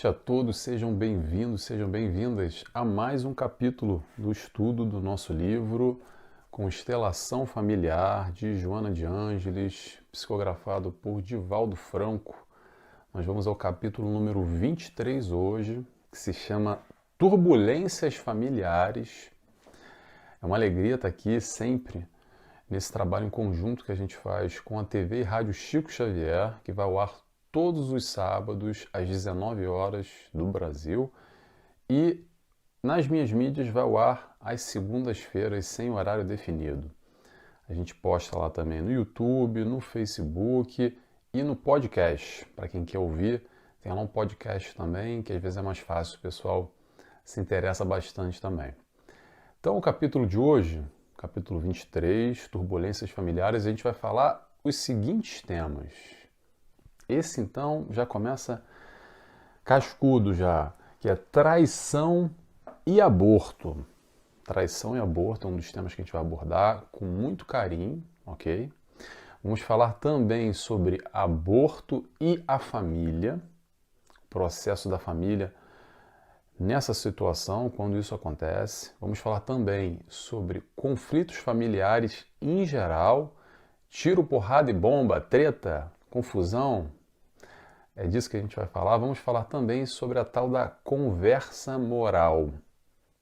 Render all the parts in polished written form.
noite a todos, sejam bem-vindos, sejam bem-vindas a mais um capítulo do estudo do nosso livro Constelação Familiar, de Joana de Ângeles, psicografado por Divaldo Franco. Nós vamos ao capítulo número 23 hoje, que se chama Turbulências Familiares. É uma alegria estar aqui sempre nesse trabalho em conjunto que a gente faz com a TV e Rádio Chico Xavier, que vai ao ar todos os sábados às 19 horas do Brasil, e nas minhas mídias vai ao ar às segundas-feiras sem horário definido. A gente posta lá também no YouTube, no Facebook e no podcast. Para quem quer ouvir, tem lá um podcast também, que às vezes é mais fácil, o pessoal se interessa bastante também. Então o capítulo de hoje, capítulo 23, Turbulências Familiares, a gente vai falar os seguintes temas. Esse, então, já começa cascudo já, que é traição e aborto. Traição e aborto é um dos temas que a gente vai abordar com muito carinho, ok? Vamos falar também sobre aborto e a família, o processo da família nessa situação, quando isso acontece. Vamos falar também sobre conflitos familiares em geral, tiro, porrada e bomba, treta, confusão, é disso que a gente vai falar. Vamos falar também sobre a tal da conversa moral.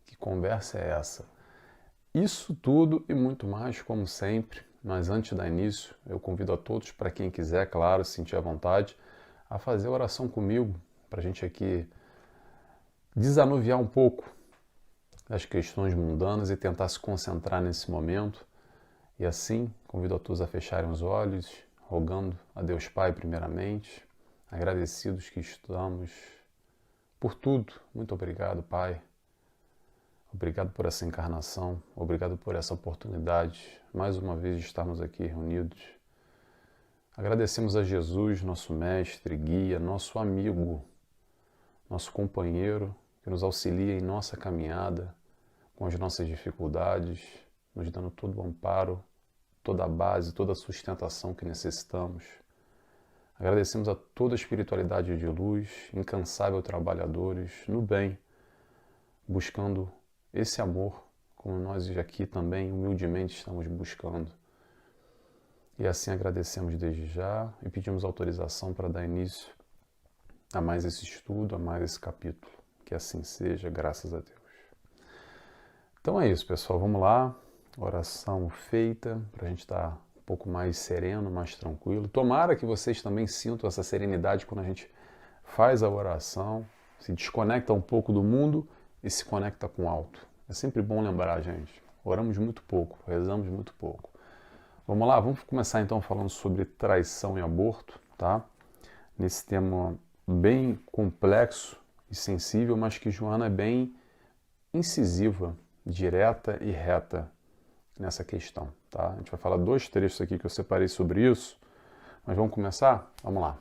Que conversa é essa? Isso tudo e muito mais, como sempre, mas antes de dar início, eu convido a todos, para quem quiser, claro, se sentir à vontade, a fazer oração comigo, para a gente aqui desanuviar um pouco das questões mundanas e tentar se concentrar nesse momento. E assim, convido a todos a fecharem os olhos, rogando a Deus Pai primeiramente, agradecidos que estamos por tudo. Muito obrigado, Pai. Obrigado por essa encarnação, obrigado por essa oportunidade, mais uma vez, de estarmos aqui reunidos. Agradecemos a Jesus, nosso mestre, guia, nosso amigo, nosso companheiro, que nos auxilia em nossa caminhada, com as nossas dificuldades, nos dando todo o amparo, toda a base, toda a sustentação que necessitamos. Agradecemos a toda a espiritualidade de luz, incansável trabalhadores, no bem, buscando esse amor, como nós aqui também humildemente estamos buscando. E assim agradecemos desde já e pedimos autorização para dar início a mais esse estudo, a mais esse capítulo. Que assim seja, graças a Deus. Então é isso, pessoal. Vamos lá. Oração feita, para a gente estar um pouco mais sereno, mais tranquilo. Tomara que vocês também sintam essa serenidade quando a gente faz a oração, se desconecta um pouco do mundo e se conecta com o alto. É sempre bom lembrar, gente. Oramos muito pouco, rezamos muito pouco. Vamos lá, vamos começar então falando sobre traição e aborto, tá? Nesse tema bem complexo e sensível, mas que Joana é bem incisiva, direta e reta nessa questão, tá? A gente vai falar dois trechos aqui que eu separei sobre isso, mas vamos começar? Vamos lá.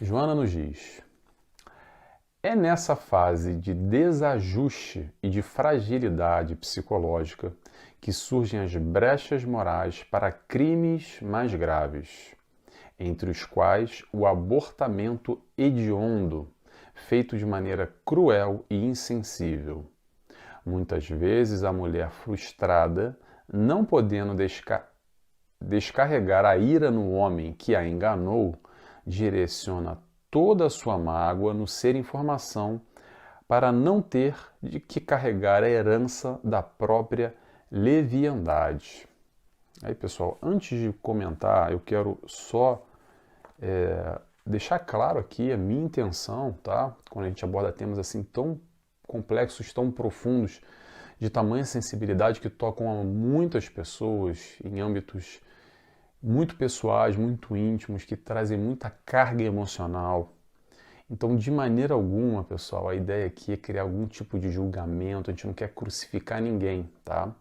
Joana nos diz: é nessa fase de desajuste e de fragilidade psicológica que surgem as brechas morais para crimes mais graves, entre os quais o abortamento hediondo, feito de maneira cruel e insensível. Muitas vezes a mulher frustrada, não podendo descarregar a ira no homem que a enganou, direciona toda a sua mágoa no ser informação para não ter de que carregar a herança da própria leviandade. Aí, pessoal, antes de comentar, eu quero só deixar claro aqui a minha intenção, tá? Quando a gente aborda temas assim tão complexos, tão profundos, de tamanha sensibilidade, que tocam a muitas pessoas em âmbitos muito pessoais, muito íntimos, que trazem muita carga emocional. Então, de maneira alguma, pessoal, a ideia aqui é criar algum tipo de julgamento, a gente não quer crucificar ninguém, tá?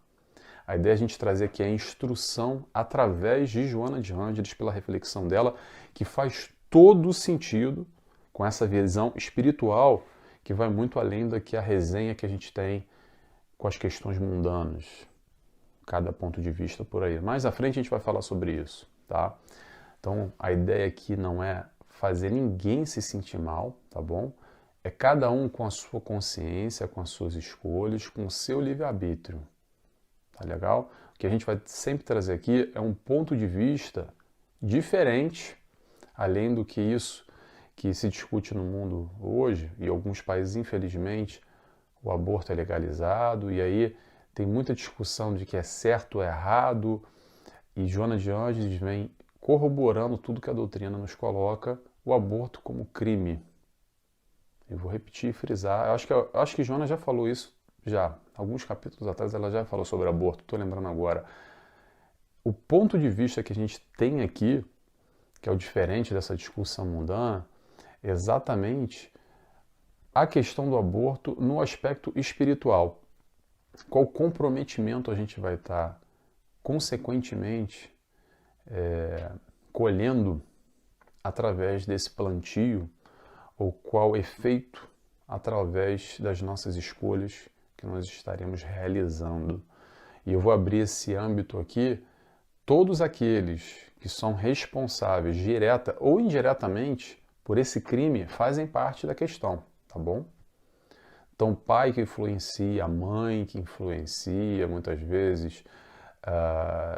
A ideia é a gente trazer aqui a instrução através de Joana de Ângeles, pela reflexão dela, que faz todo o sentido com essa visão espiritual que vai muito além da que a resenha que a gente tem com as questões mundanas, cada ponto de vista por aí. Mais à frente a gente vai falar sobre isso, tá? Então, a ideia aqui não é fazer ninguém se sentir mal, tá bom? É cada um com a sua consciência, com as suas escolhas, com o seu livre-arbítrio. Tá legal? O que a gente vai sempre trazer aqui é um ponto de vista diferente, além do que isso que se discute no mundo hoje, e alguns países, infelizmente, o aborto é legalizado, e aí tem muita discussão de que é certo ou errado, e Joana de Ângeles vem corroborando tudo que a doutrina nos coloca, o aborto como crime. Eu vou repetir e frisar. Eu acho que Joana já falou isso já. Alguns capítulos atrás ela já falou sobre aborto, estou lembrando agora. O ponto de vista que a gente tem aqui, que é o diferente dessa discussão mundana, é exatamente a questão do aborto no aspecto espiritual. Qual comprometimento a gente vai estar, consequentemente, colhendo através desse plantio, ou qual efeito através das nossas escolhas que nós estaremos realizando. E eu vou abrir esse âmbito aqui, todos aqueles que são responsáveis, direta ou indiretamente, por esse crime, fazem parte da questão, tá bom? Então, o pai que influencia, a mãe que influencia, muitas vezes,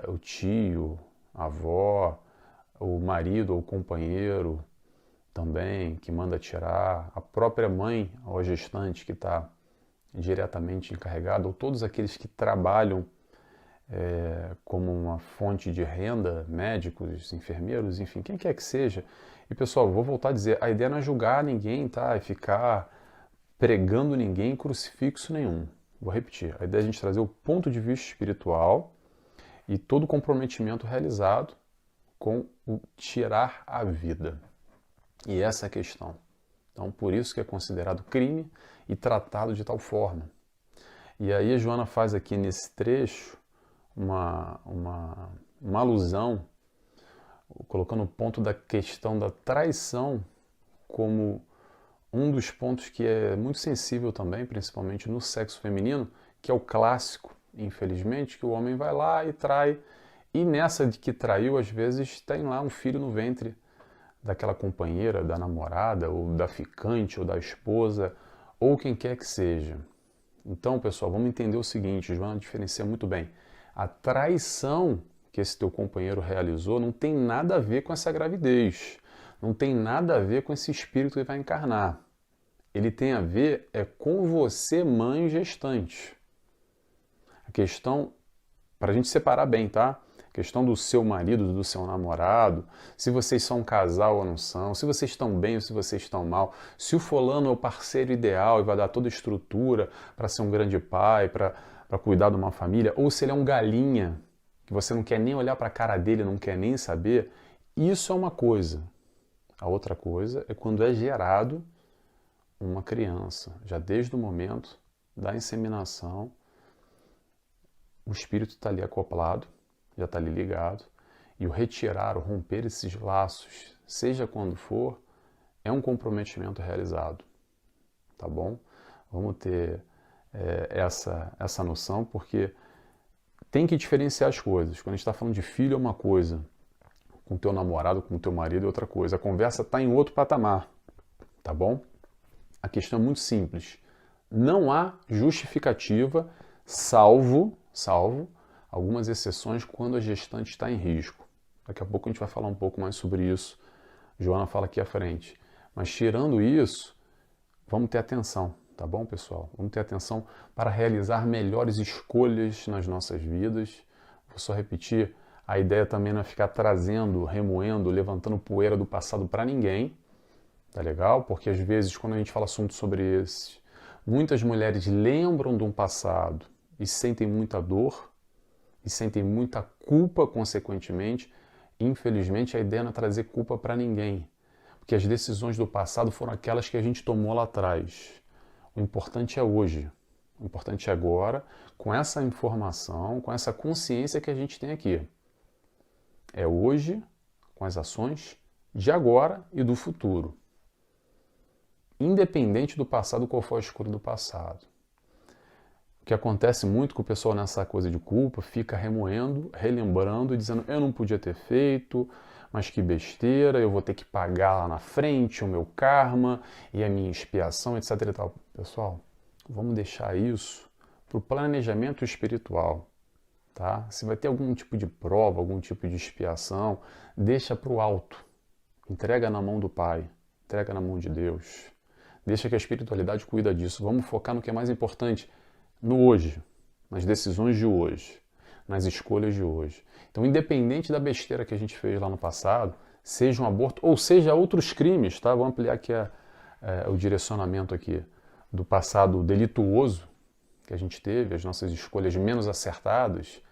o tio, a avó, o marido ou o companheiro também, que manda tirar, a própria mãe ou a gestante que está diretamente encarregada, ou todos aqueles que trabalham como uma fonte de renda, médicos, enfermeiros, enfim, quem quer que seja. E pessoal, vou voltar a dizer, a ideia não é julgar ninguém, tá? É ficar pregando ninguém em crucifixo nenhum. Vou repetir, a ideia é a gente trazer o ponto de vista espiritual e todo o comprometimento realizado com o tirar a vida. E essa é a questão. Então, por isso que é considerado crime e tratado de tal forma. E aí a Joana faz aqui nesse trecho uma alusão, colocando o ponto da questão da traição como um dos pontos que é muito sensível também, principalmente no sexo feminino, que é o clássico, infelizmente, que o homem vai lá e trai, e nessa de que traiu, às vezes tem lá um filho no ventre daquela companheira, da namorada, ou da ficante, ou da esposa, ou quem quer que seja. Então, pessoal, vamos entender o seguinte, Joana diferencia muito bem. A traição que esse teu companheiro realizou não tem nada a ver com essa gravidez, não tem nada a ver com esse espírito que vai encarnar. Ele tem a ver com você, mãe gestante. A questão, para a gente separar bem, tá? A questão do seu marido, do seu namorado, se vocês são um casal ou não são, se vocês estão bem ou se vocês estão mal, se o fulano é o parceiro ideal e vai dar toda a estrutura para ser um grande pai, para cuidar de uma família, ou se ele é um galinha, que você não quer nem olhar para a cara dele, não quer nem saber, isso é uma coisa. A outra coisa é quando é gerado uma criança, já desde o momento da inseminação, o espírito está ali acoplado, já está ali ligado, e o retirar, o romper esses laços, seja quando for, é um comprometimento realizado, tá bom? Vamos ter essa noção, porque tem que diferenciar as coisas. Quando a gente está falando de filho é uma coisa, com teu namorado, com teu marido é outra coisa. A conversa está em outro patamar, tá bom? A questão é muito simples. Não há justificativa, salvo algumas exceções quando a gestante está em risco. Daqui a pouco a gente vai falar um pouco mais sobre isso. Joana fala aqui à frente. Mas tirando isso, vamos ter atenção, tá bom, pessoal? Vamos ter atenção para realizar melhores escolhas nas nossas vidas. Vou só repetir, a ideia também não é ficar trazendo, remoendo, levantando poeira do passado para ninguém, tá legal? Porque às vezes, quando a gente fala assuntos sobre esses, muitas mulheres lembram de um passado e sentem muita dor, e sentem muita culpa, consequentemente. Infelizmente, a ideia não é trazer culpa para ninguém, porque as decisões do passado foram aquelas que a gente tomou lá atrás. O importante é hoje, o importante é agora, com essa informação, com essa consciência que a gente tem aqui. É hoje, com as ações de agora e do futuro. Independente do passado, qual for a escolha do passado. O que acontece muito com o pessoal nessa coisa de culpa, fica remoendo, relembrando e dizendo eu não podia ter feito, mas que besteira, eu vou ter que pagar lá na frente o meu karma e a minha expiação, etc e tal. Pessoal, vamos deixar isso para o planejamento espiritual, tá? Se vai ter algum tipo de prova, algum tipo de expiação, deixa para o alto. Entrega na mão do Pai, entrega na mão de Deus. Deixa que a espiritualidade cuida disso. Vamos focar no que é mais importante, no hoje, nas decisões de hoje, nas escolhas de hoje. Então, independente da besteira que a gente fez lá no passado, seja um aborto ou seja outros crimes, tá? Vamos ampliar aqui o direcionamento aqui do passado delituoso que a gente teve, as nossas escolhas menos acertadas,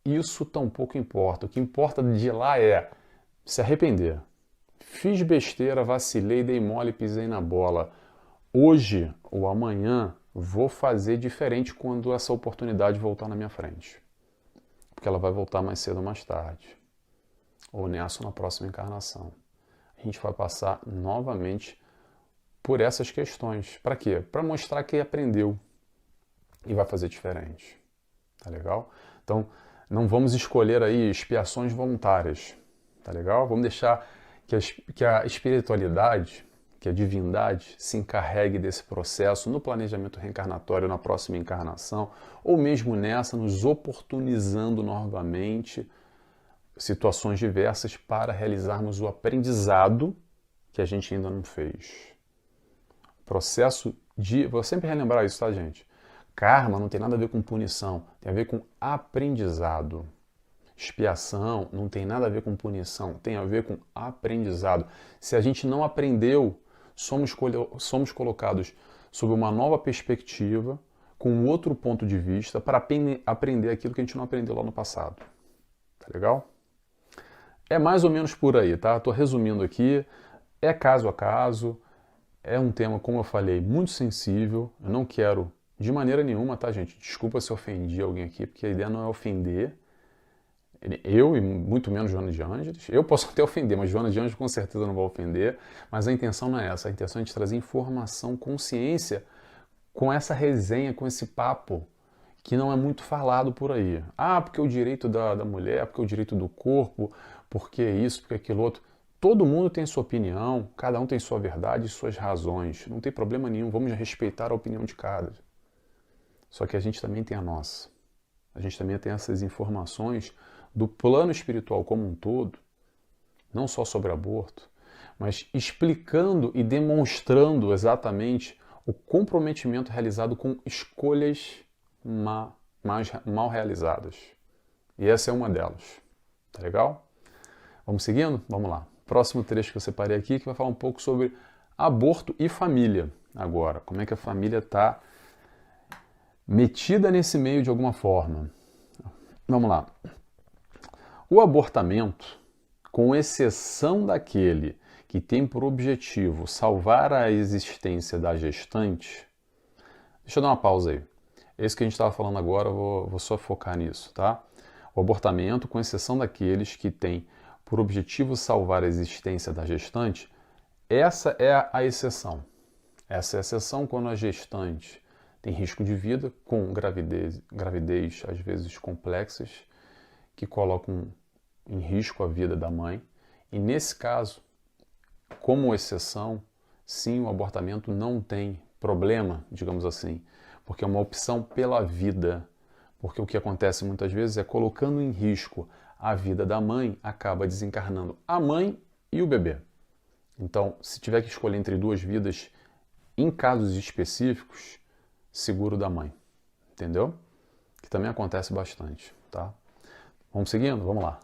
isso tampouco importa. O que importa de lá é se arrepender. Fiz besteira, vacilei, dei mole, pisei na bola. Hoje ou amanhã vou fazer diferente quando essa oportunidade voltar na minha frente. Porque ela vai voltar mais cedo ou mais tarde. Ou nessa ou na próxima encarnação. A gente vai passar novamente por essas questões. Para quê? Para mostrar que aprendeu e vai fazer diferente. Tá legal? Então, não vamos escolher aí expiações voluntárias. Tá legal? Vamos deixar que a espiritualidade, que a divindade se encarregue desse processo no planejamento reencarnatório na próxima encarnação, ou mesmo nessa, nos oportunizando novamente situações diversas para realizarmos o aprendizado que a gente ainda não fez. Processo de... Vou sempre relembrar isso, tá, gente? Karma não tem nada a ver com punição, tem a ver com aprendizado. Expiação não tem nada a ver com punição, tem a ver com aprendizado. Se a gente não aprendeu, somos colocados sob uma nova perspectiva, com outro ponto de vista, para aprender aquilo que a gente não aprendeu lá no passado. Tá legal? É mais ou menos por aí, tá? Estou resumindo aqui. É caso a caso. É um tema, como eu falei, muito sensível. Eu não quero, de maneira nenhuma, tá, gente? Desculpa se ofendi alguém aqui, porque a ideia não é ofender. Eu e muito menos Joana de Ângeles. Eu posso até ofender, mas Joana de Ângeles com certeza não vai ofender. Mas a intenção não é essa. A intenção é de trazer informação, consciência com essa resenha, com esse papo que não é muito falado por aí. Ah, porque o direito da mulher, porque o direito do corpo, porque isso, porque aquilo outro. Todo mundo tem sua opinião, cada um tem sua verdade e suas razões. Não tem problema nenhum, vamos respeitar a opinião de cada. Só que a gente também tem a nossa. A gente também tem essas informações do plano espiritual como um todo, não só sobre aborto, mas explicando e demonstrando exatamente o comprometimento realizado com escolhas mal realizadas. E essa é uma delas. Tá legal? Vamos seguindo? Vamos lá. Próximo trecho que eu separei aqui que vai falar um pouco sobre aborto e família. Agora, como é que a família está metida nesse meio de alguma forma. Vamos lá. O abortamento, com exceção daquele que tem por objetivo salvar a existência da gestante... Deixa eu dar uma pausa aí. Esse que a gente estava falando agora, eu vou só focar nisso, tá? O abortamento, com exceção daqueles que tem por objetivo salvar a existência da gestante, essa é a exceção. Essa é a exceção quando a gestante tem risco de vida, com gravidez às vezes complexas, que colocam em risco a vida da mãe. E nesse caso, como exceção, sim, o abortamento não tem problema, digamos assim, porque é uma opção pela vida. Porque o que acontece muitas vezes é colocando em risco a vida da mãe, acaba desencarnando a mãe e o bebê. Então, se tiver que escolher entre duas vidas, em casos específicos, seguro da mãe. Entendeu? Que também acontece bastante, tá? Vamos seguindo? Vamos lá.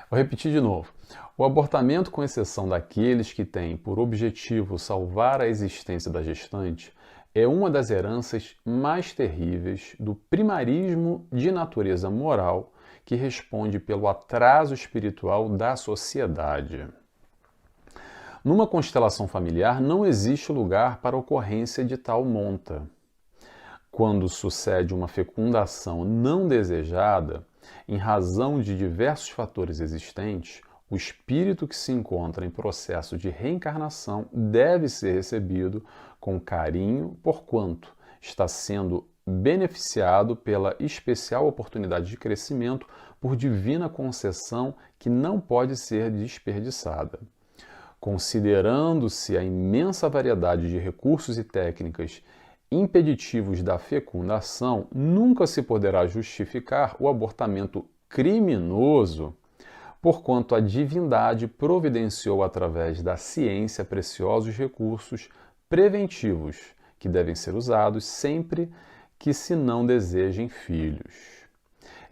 Vou repetir de novo. O abortamento, com exceção daqueles que têm por objetivo salvar a existência da gestante, é uma das heranças mais terríveis do primarismo de natureza moral que responde pelo atraso espiritual da sociedade. Numa constelação familiar não existe lugar para a ocorrência de tal monta. Quando sucede uma fecundação não desejada, em razão de diversos fatores existentes, o espírito que se encontra em processo de reencarnação deve ser recebido com carinho, porquanto está sendo beneficiado pela especial oportunidade de crescimento por divina concessão que não pode ser desperdiçada. Considerando-se a imensa variedade de recursos e técnicas impeditivos da fecundação, nunca se poderá justificar o abortamento criminoso, porquanto a divindade providenciou através da ciência preciosos recursos preventivos que devem ser usados sempre que se não desejem filhos.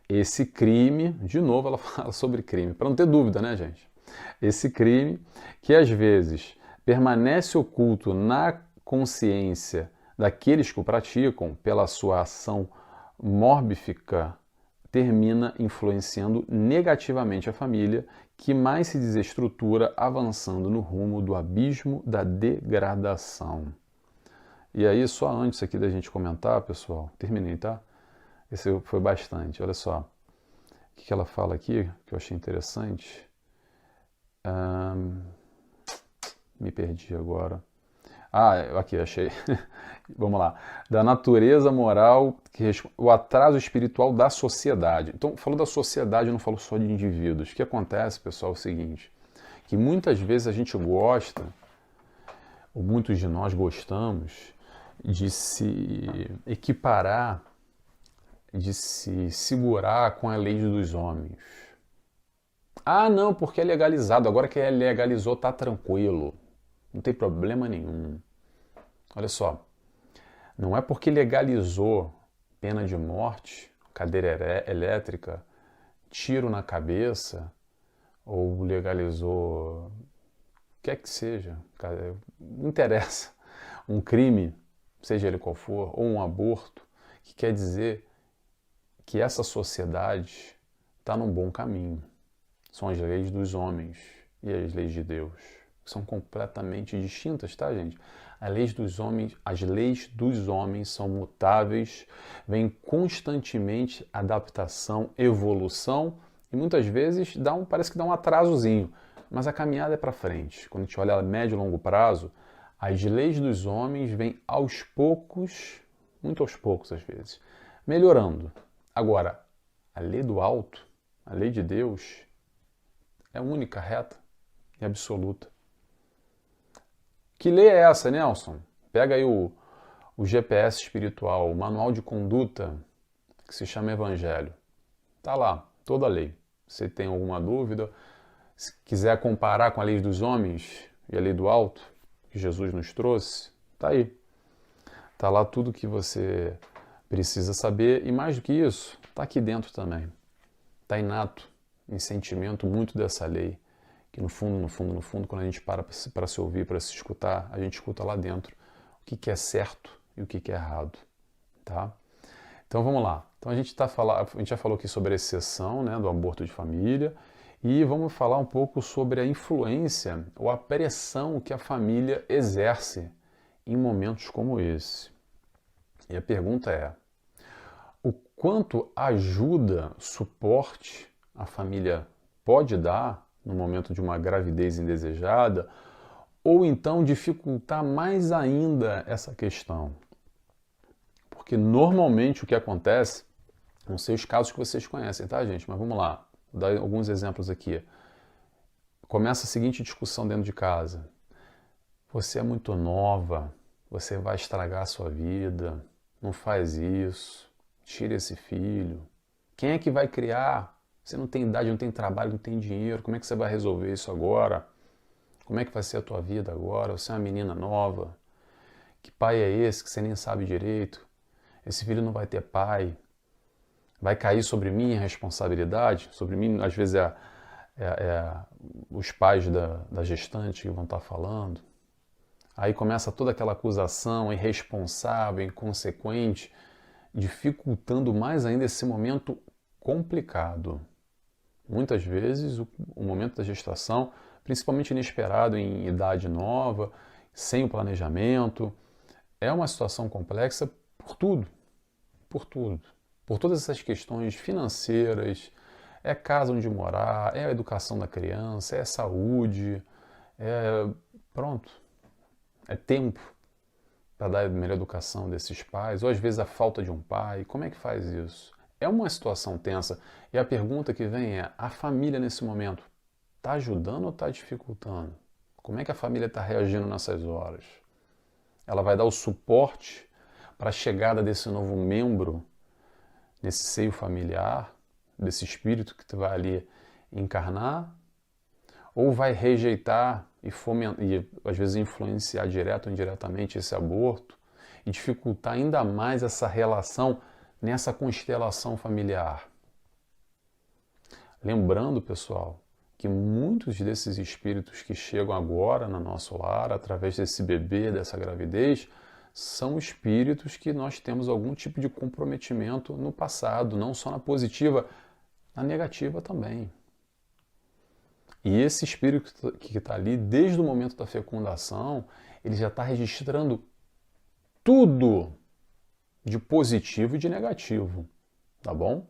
Esse crime, de novo ela fala sobre crime, para não ter dúvida, né, gente? Esse crime, que às vezes permanece oculto na consciência daqueles que o praticam pela sua ação mórbífica, termina influenciando negativamente a família, que mais se desestrutura, avançando no rumo do abismo da degradação. E aí, só antes aqui da gente comentar, pessoal, terminei, tá? Esse foi bastante, olha só. O que ela fala aqui, que eu achei interessante. Me perdi agora. Aqui, achei. Vamos lá. Da natureza moral, o atraso espiritual da sociedade. Então, falou da sociedade, não falou só de indivíduos. O que acontece, pessoal, é o seguinte, que muitas vezes a gente gosta, ou muitos de nós gostamos, de se equiparar, de se segurar com a lei dos homens. Ah, não, porque é legalizado. Agora que legalizou, tá tranquilo. Não tem problema nenhum. Olha só, não é porque legalizou pena de morte, cadeira elétrica, tiro na cabeça, ou legalizou o que é que seja, não interessa, um crime, seja ele qual for, ou um aborto, que quer dizer que essa sociedade está num bom caminho. São as leis dos homens e as leis de Deus. São completamente distintas, tá, gente? As leis dos homens são mutáveis, vem constantemente adaptação, evolução, e muitas vezes parece que dá um atrasozinho, mas a caminhada é para frente. Quando a gente olha a médio e longo prazo, as leis dos homens vêm aos poucos, muito aos poucos às vezes, melhorando. Agora, a lei do alto, a lei de Deus, é única, reta e absoluta. Que lei é essa, Nelson? Pega aí o GPS espiritual, o manual de conduta, que se chama Evangelho. Tá lá, toda a lei. Se tem alguma dúvida, se quiser comparar com a lei dos homens e a lei do alto, que Jesus nos trouxe, tá aí. Tá lá tudo que você precisa saber, e mais do que isso, tá aqui dentro também. Tá inato em sentimento muito dessa lei, que no fundo, quando a gente para se ouvir, para se escutar, a gente escuta lá dentro o que é certo e o que é errado, tá? Então vamos lá. Então a gente já falou aqui sobre a exceção, né, do aborto de família, e vamos falar um pouco sobre a influência ou a pressão que a família exerce em momentos como esse. E a pergunta é: o quanto ajuda, suporte a família pode dar no momento de uma gravidez indesejada, ou então dificultar mais ainda essa questão? Porque normalmente o que acontece, não sei os casos que vocês conhecem, tá, gente? Mas vamos lá, vou dar alguns exemplos aqui. Começa a seguinte discussão dentro de casa: você é muito nova, você vai estragar a sua vida, não faz isso, tira esse filho. Quem é que vai criar? Você não tem idade, não tem trabalho, não tem dinheiro, como é que você vai resolver isso agora? Como é que vai ser a tua vida agora? Você é uma menina nova. Que pai é esse que você nem sabe direito? Esse filho não vai ter pai. Vai cair sobre mim a responsabilidade? Sobre mim, às vezes, os pais da gestante que vão estar falando. Aí começa toda aquela acusação irresponsável, inconsequente, dificultando mais ainda esse momento complicado. Muitas vezes o momento da gestação, principalmente inesperado em idade nova, sem o planejamento, é uma situação complexa por tudo, por todas essas questões financeiras, é casa onde morar, é a educação da criança, é saúde, é tempo para dar a melhor educação desses pais, ou às vezes a falta de um pai. Como é que faz isso? É uma situação tensa. E a pergunta que vem é: a família nesse momento está ajudando ou está dificultando? Como é que a família está reagindo nessas horas? Ela vai dar o suporte para a chegada desse novo membro nesse seio familiar, desse espírito que tu vai ali encarnar? Ou vai rejeitar e às vezes influenciar direto ou indiretamente esse aborto e dificultar ainda mais essa relação nessa constelação familiar? Lembrando, pessoal, que muitos desses espíritos que chegam agora no nosso lar, através desse bebê, dessa gravidez, são espíritos que nós temos algum tipo de comprometimento no passado, não só na positiva, na negativa também. E esse espírito que está ali, desde o momento da fecundação, ele já está registrando tudo de positivo e de negativo, tá bom?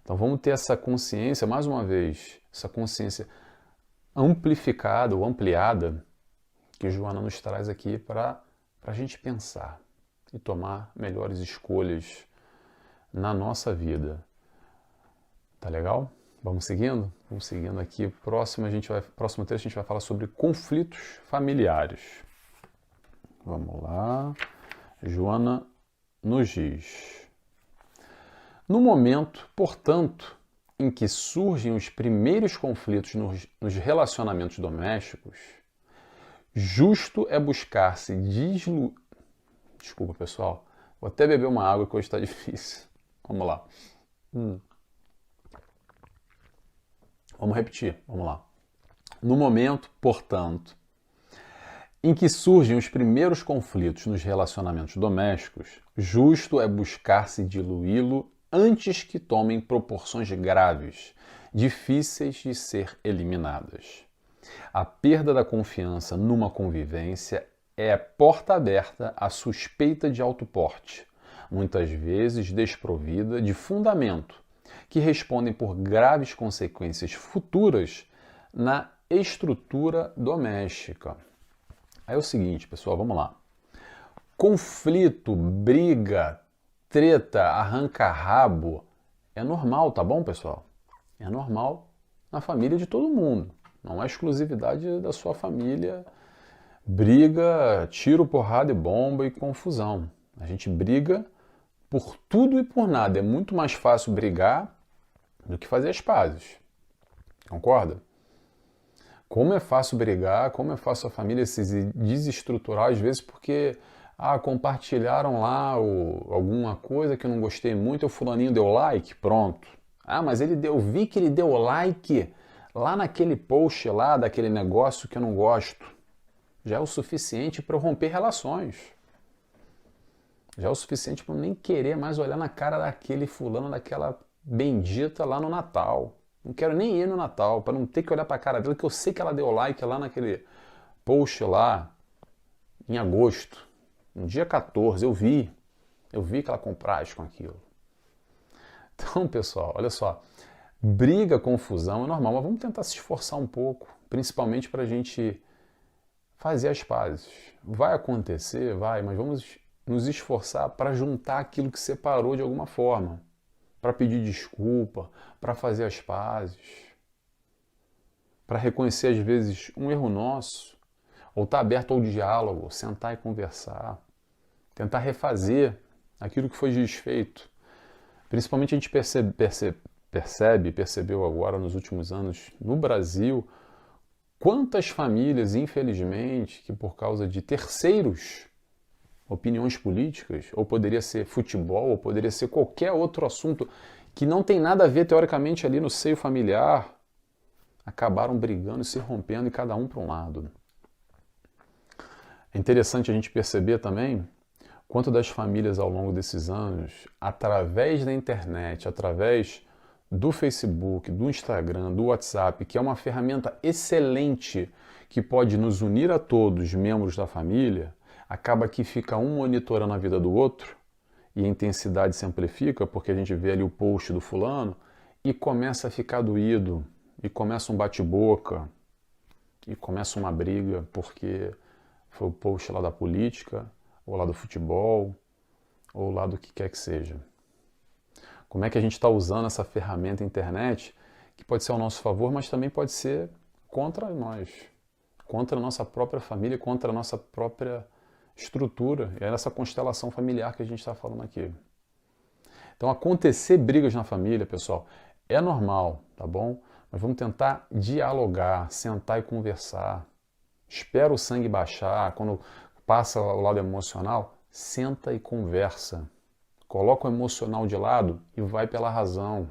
Então vamos ter essa consciência, mais uma vez, essa consciência amplificada ou ampliada que Joana nos traz aqui para a gente pensar e tomar melhores escolhas na nossa vida. Tá legal? Vamos seguindo? Vamos seguindo aqui. Próximo trecho a gente vai falar sobre conflitos familiares. Vamos lá. Joana nos diz: no momento, portanto, em que surgem os primeiros conflitos nos relacionamentos domésticos, justo é buscar-se Desculpa, pessoal. Vou até beber uma água que hoje está difícil. Vamos lá. Vamos repetir. Vamos lá. No momento, portanto, em que surgem os primeiros conflitos nos relacionamentos domésticos, justo é buscar-se diluí-lo antes que tomem proporções graves, difíceis de ser eliminadas. A perda da confiança numa convivência é porta aberta à suspeita de alto porte, muitas vezes desprovida de fundamento, que respondem por graves consequências futuras na estrutura doméstica. Aí é o seguinte, pessoal, vamos lá. Conflito, briga, treta, arranca-rabo é normal, tá bom, pessoal? É normal na família de todo mundo. Não é exclusividade da sua família. Briga, tiro, porrada e bomba e confusão. A gente briga por tudo e por nada. É muito mais fácil brigar do que fazer as pazes. Concorda? Como é fácil brigar, como é fácil a família se desestruturar, às vezes porque compartilharam lá alguma coisa que eu não gostei muito, o fulaninho deu like, pronto. Mas eu vi que ele deu like lá naquele post lá, daquele negócio que eu não gosto. Já é o suficiente para eu romper relações. Já é o suficiente para eu nem querer mais olhar na cara daquele fulano, daquela bendita lá no Natal. Não quero nem ir no Natal, para não ter que olhar para a cara dela, que eu sei que ela deu like lá naquele post lá em agosto, no dia 14, eu vi que ela compraste com aquilo. Então, pessoal, olha só, briga, confusão é normal, mas vamos tentar se esforçar um pouco, principalmente para a gente fazer as pazes. Vai acontecer, vai, mas vamos nos esforçar para juntar aquilo que separou de alguma forma, para pedir desculpa, para fazer as pazes, para reconhecer às vezes um erro nosso, ou estar aberto ao diálogo, sentar e conversar, tentar refazer aquilo que foi desfeito. Principalmente a gente percebeu agora nos últimos anos no Brasil, quantas famílias, infelizmente, que por causa de terceiros, opiniões políticas, ou poderia ser futebol, ou poderia ser qualquer outro assunto que não tem nada a ver, teoricamente, ali no seio familiar, acabaram brigando e se rompendo, e cada um para um lado. É interessante a gente perceber também quanto das famílias ao longo desses anos, através da internet, através do Facebook, do Instagram, do WhatsApp, que é uma ferramenta excelente que pode nos unir a todos, membros da família, acaba que fica um monitorando a vida do outro e a intensidade se amplifica porque a gente vê ali o post do fulano e começa a ficar doído, e começa um bate-boca, e começa uma briga porque foi o post lá da política, ou lá do futebol, ou lá do que quer que seja. Como é que a gente está usando essa ferramenta internet, que pode ser ao nosso favor, mas também pode ser contra nós, contra a nossa própria família, contra a nossa própria estrutura. É essa constelação familiar que a gente está falando aqui. Então, acontecer brigas na família, pessoal, é normal, tá bom? Mas vamos tentar dialogar, sentar e conversar. Espera o sangue baixar, quando passa o lado emocional, senta e conversa. Coloca o emocional de lado e vai pela razão.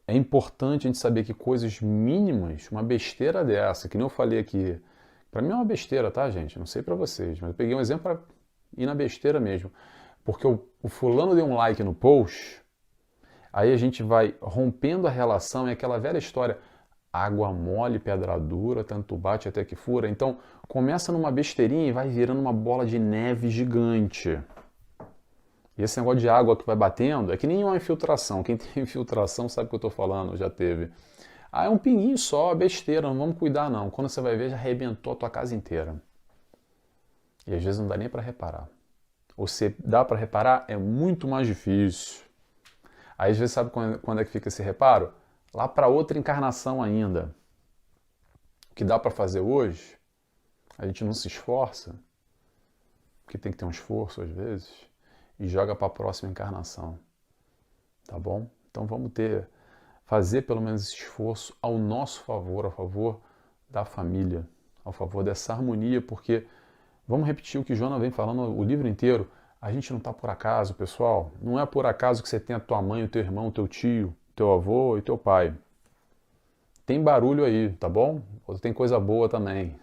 É importante a gente saber que coisas mínimas, uma besteira dessa, que nem eu falei aqui, para mim é uma besteira, tá, gente? Não sei para vocês, mas eu peguei um exemplo para ir na besteira mesmo. Porque o fulano deu um like no post, aí a gente vai rompendo a relação, é aquela velha história, água mole, pedra dura, tanto bate até que fura. Então, começa numa besteirinha e vai virando uma bola de neve gigante. E esse negócio de água que vai batendo é que nem uma infiltração. Quem tem infiltração sabe o que eu estou falando, já teve. Ah, é um pinguinho só, besteira, não vamos cuidar não. Quando você vai ver, já arrebentou a tua casa inteira. E às vezes não dá nem para reparar. Ou se dá para reparar, é muito mais difícil. Aí às vezes sabe quando é que fica esse reparo? Lá para outra encarnação ainda. O que dá para fazer hoje, a gente não se esforça, porque tem que ter um esforço às vezes, e joga para a próxima encarnação. Tá bom? Então vamos fazer pelo menos esse esforço ao nosso favor, a favor da família, ao favor dessa harmonia, porque vamos repetir o que Joana vem falando o livro inteiro. A gente não está por acaso, pessoal. Não é por acaso que você tem a tua mãe, o teu irmão, o teu tio, teu avô e teu pai. Tem barulho aí, tá bom? Tem coisa boa também.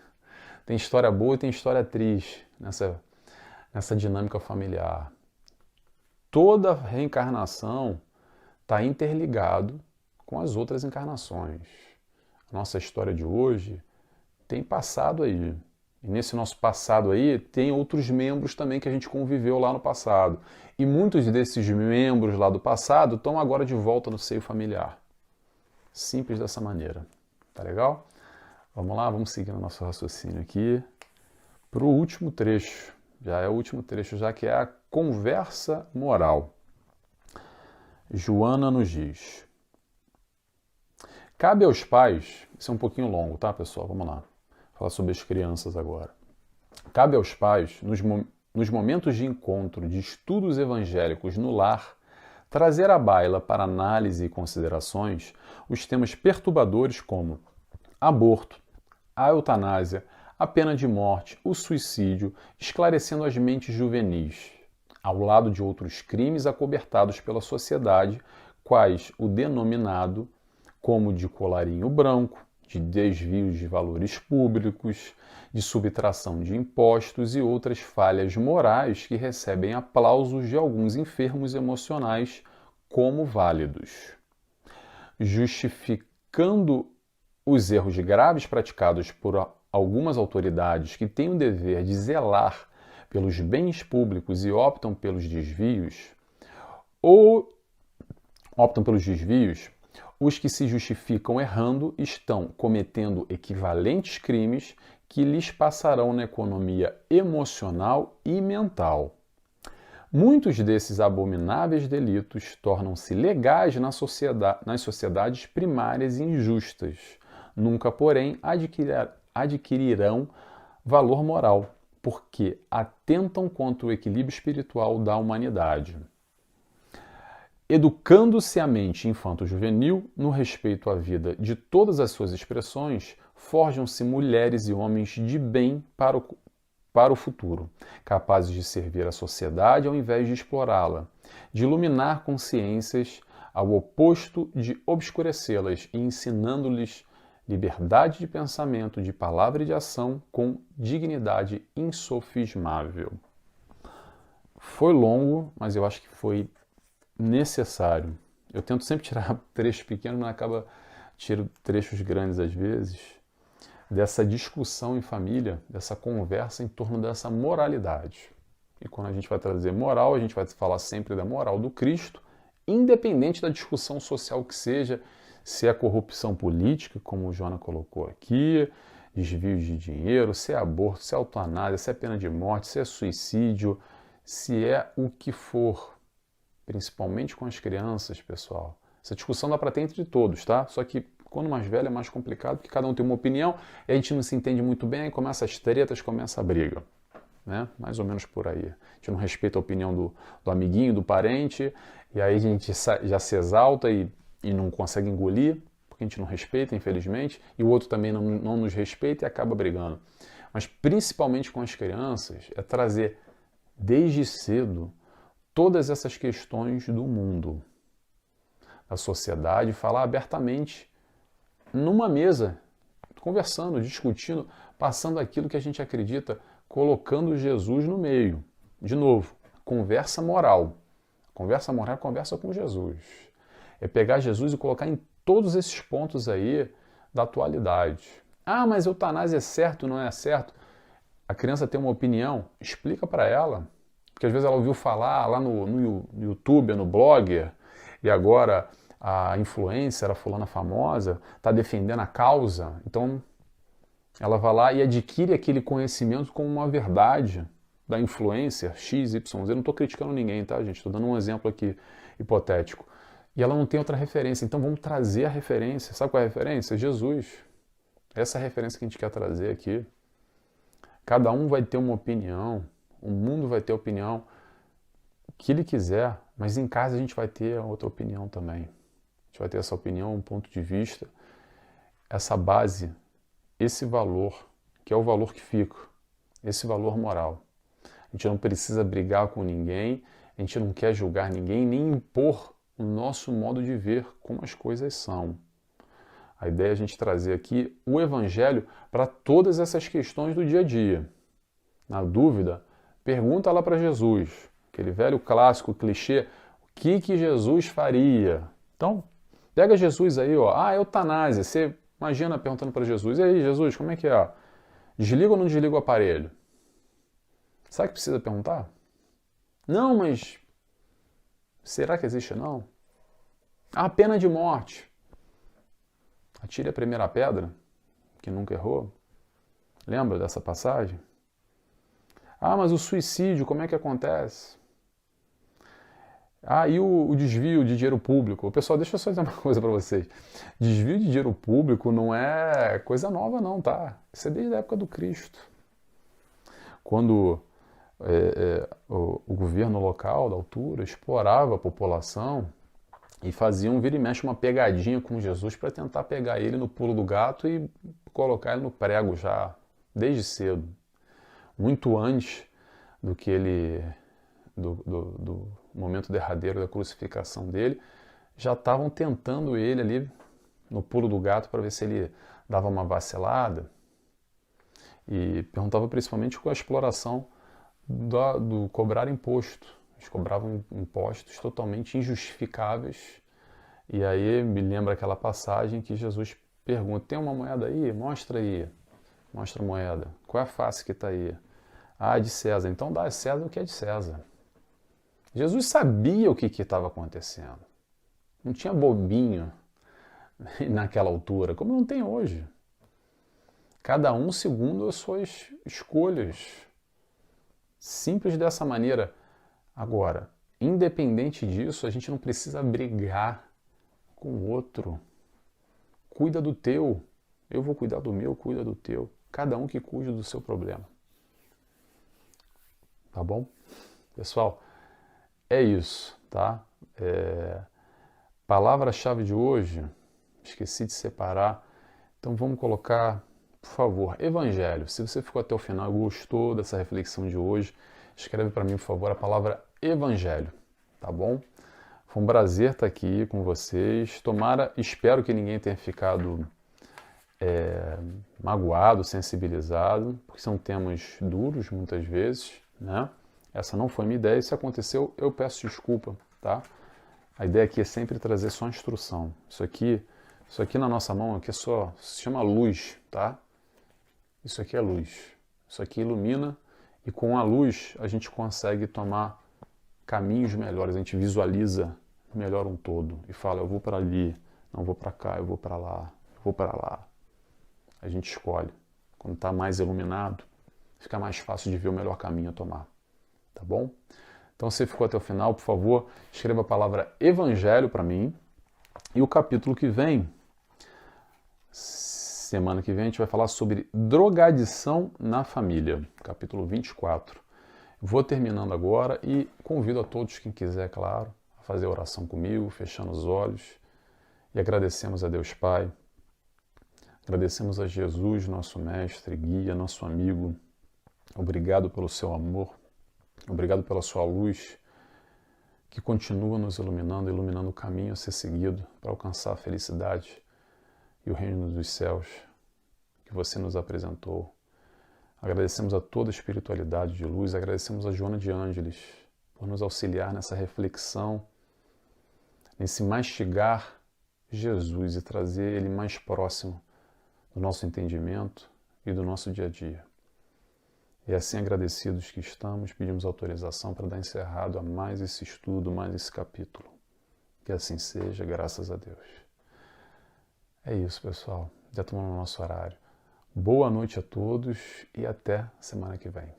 Tem história boa e tem história triste nessa dinâmica familiar. Toda reencarnação está interligado com as outras encarnações. A nossa história de hoje tem passado aí. E nesse nosso passado aí, tem outros membros também que a gente conviveu lá no passado. E muitos desses membros lá do passado estão agora de volta no seio familiar. Simples dessa maneira. Tá legal? Vamos lá, vamos seguir no nosso raciocínio aqui para o último trecho. Já é o último trecho, já que é a conversa moral. Joana nos diz: cabe aos pais, isso é um pouquinho longo, tá, pessoal? Vamos lá. Falar sobre as crianças agora. Cabe aos pais, nos momentos de encontro de estudos evangélicos no lar, trazer à baila para análise e considerações os temas perturbadores como aborto, a eutanásia, a pena de morte, o suicídio, esclarecendo as mentes juvenis, ao lado de outros crimes acobertados pela sociedade, quais o denominado como de colarinho branco, de desvios de valores públicos, de subtração de impostos e outras falhas morais que recebem aplausos de alguns enfermos emocionais como válidos. Justificando os erros graves praticados por algumas autoridades que têm o dever de zelar pelos bens públicos e optam pelos desvios, os que se justificam errando estão cometendo equivalentes crimes que lhes passarão na economia emocional e mental. Muitos desses abomináveis delitos tornam-se legais nas sociedades primárias e injustas. Nunca, porém, adquirirão valor moral, porque atentam contra o equilíbrio espiritual da humanidade. Educando-se a mente infanto-juvenil no respeito à vida de todas as suas expressões, forjam-se mulheres e homens de bem para o futuro, capazes de servir a sociedade ao invés de explorá-la, de iluminar consciências ao oposto de obscurecê-las e ensinando-lhes liberdade de pensamento, de palavra e de ação com dignidade insofismável. Foi longo, mas eu acho que foi necessário. Eu tento sempre tirar trechos pequenos, mas tiro trechos grandes às vezes, dessa discussão em família, dessa conversa em torno dessa moralidade. E quando a gente vai trazer moral, a gente vai falar sempre da moral do Cristo, independente da discussão social que seja, se é corrupção política, como o Joana colocou aqui, desvios de dinheiro, se é aborto, se é eutanásia, se é pena de morte, se é suicídio, se é o que for. principalmente com as crianças, pessoal. Essa discussão dá para ter entre todos, tá? Só que quando mais velho é mais complicado, porque cada um tem uma opinião e a gente não se entende muito bem, aí começa as tretas, começa a briga. Né? Mais ou menos por aí. A gente não respeita a opinião do amiguinho, do parente, e aí a gente já se exalta e não consegue engolir, porque a gente não respeita, infelizmente, e o outro também não nos respeita e acaba brigando. Mas principalmente com as crianças, é trazer desde cedo todas essas questões do mundo, da sociedade, falar abertamente numa mesa, conversando, discutindo, passando aquilo que a gente acredita, colocando Jesus no meio. De novo, conversa moral. Conversa moral é conversa com Jesus. É pegar Jesus e colocar em todos esses pontos aí da atualidade. Ah, mas eutanásia é certo, não é certo? A criança tem uma opinião, explica para ela. Porque às vezes ela ouviu falar lá no YouTube, no Blogger, e agora a influencer, a fulana famosa, está defendendo a causa. Então ela vai lá e adquire aquele conhecimento como uma verdade da influencer XYZ. Eu não estou criticando ninguém, tá, gente? Estou dando um exemplo aqui hipotético. E ela não tem outra referência. Então vamos trazer a referência. Sabe qual é a referência? Jesus. Essa é a referência que a gente quer trazer aqui. Cada um vai ter uma opinião. O mundo vai ter a opinião que ele quiser. Mas em casa a gente vai ter outra opinião também. A gente vai ter essa opinião, um ponto de vista. Essa base, esse valor, que é o valor que fica. Esse valor moral. A gente não precisa brigar com ninguém. A gente não quer julgar ninguém, nem impor o nosso modo de ver como as coisas são. A ideia é a gente trazer aqui o Evangelho para todas essas questões do dia a dia. Na dúvida, pergunta lá para Jesus, aquele velho clássico, clichê, o que Jesus faria? Então, pega Jesus aí, ó, eutanásia, você imagina perguntando para Jesus, e aí Jesus, como é que é? Desliga ou não desliga o aparelho? Sabe o que precisa perguntar? Não, mas será que existe não? A pena de morte. Atire a primeira pedra, que nunca errou. Lembra dessa passagem? Mas o suicídio, como é que acontece? E o desvio de dinheiro público? Pessoal, deixa eu só dizer uma coisa para vocês. Desvio de dinheiro público não é coisa nova não, tá? Isso é desde a época do Cristo. Quando o governo local, da altura, explorava a população e faziam vira e mexe uma pegadinha com Jesus para tentar pegar ele no pulo do gato e colocar ele no prego já, desde cedo. Muito antes do que ele, do momento derradeiro da crucificação dele, já estavam tentando ele ali no pulo do gato para ver se ele dava uma vacilada. E perguntava principalmente com a exploração do cobrar imposto. Eles cobravam impostos totalmente injustificáveis. E aí me lembra aquela passagem que Jesus pergunta, tem uma moeda aí? Mostra aí. Mostra a moeda. Qual é a face que está aí? De César. Então dá a César o que é de César. Jesus sabia o que estava acontecendo. Não tinha bobinho naquela altura, como não tem hoje. Cada um segundo as suas escolhas. Simples dessa maneira. Agora, independente disso, a gente não precisa brigar com o outro. Cuida do teu. Eu vou cuidar do meu, cuida do teu. Cada um que cuide do seu problema. Tá bom? Pessoal, é isso, tá? Palavra-chave de hoje, esqueci de separar. Então vamos colocar, por favor, Evangelho. Se você ficou até o final e gostou dessa reflexão de hoje, escreve para mim, por favor, a palavra Evangelho, tá bom? Foi um prazer estar aqui com vocês. Espero que ninguém tenha ficado magoado, sensibilizado, porque são temas duros muitas vezes, né? Essa não foi minha ideia. Se aconteceu, eu peço desculpa, tá? A ideia aqui é sempre trazer só instrução. Isso aqui na nossa mão aqui se chama luz, tá? Isso aqui é luz. Isso aqui ilumina e com a luz a gente consegue tomar caminhos melhores, a gente visualiza melhor um todo e fala, eu vou para ali, não vou para cá, eu vou para lá, eu vou para lá. A gente escolhe. Quando está mais iluminado, fica mais fácil de ver o melhor caminho a tomar. Tá bom? Então, se ficou até o final, por favor, escreva a palavra evangelho para mim. E o capítulo que vem, semana que vem, a gente vai falar sobre drogadição na família, capítulo 24. Vou terminando agora e convido a todos, quem quiser, claro, a fazer a oração comigo, fechando os olhos. E agradecemos a Deus Pai, agradecemos a Jesus, nosso mestre, guia, nosso amigo. Obrigado pelo seu amor, obrigado pela sua luz, que continua nos iluminando, iluminando o caminho a ser seguido para alcançar a felicidade e o reino dos céus que você nos apresentou. Agradecemos a toda a espiritualidade de luz, agradecemos a Joana de Ângeles por nos auxiliar nessa reflexão, nesse mastigar Jesus e trazer Ele mais próximo do nosso entendimento e do nosso dia a dia. E assim, agradecidos que estamos, pedimos autorização para dar encerrado a mais esse estudo, mais esse capítulo. Que assim seja, graças a Deus. É isso, pessoal. Já estamos no nosso horário. Boa noite a todos e até semana que vem.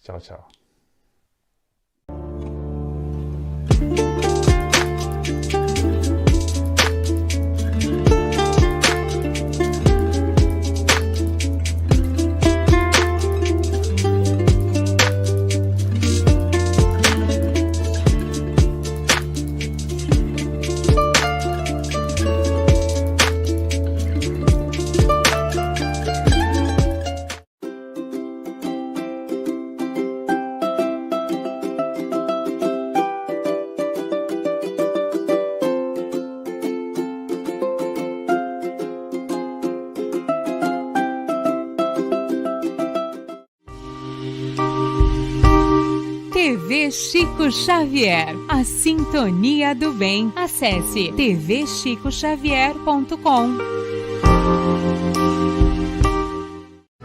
Tchau, tchau. TV Chico Xavier, a sintonia do bem. Acesse tvchicoxavier.com.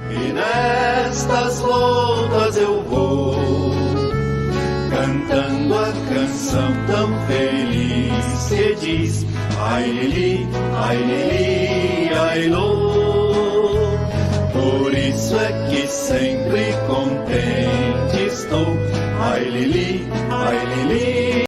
E nestas voltas eu vou, cantando a canção tão feliz que diz: ai lili, ai lô. Por isso é que sempre contente estou. Ai lili,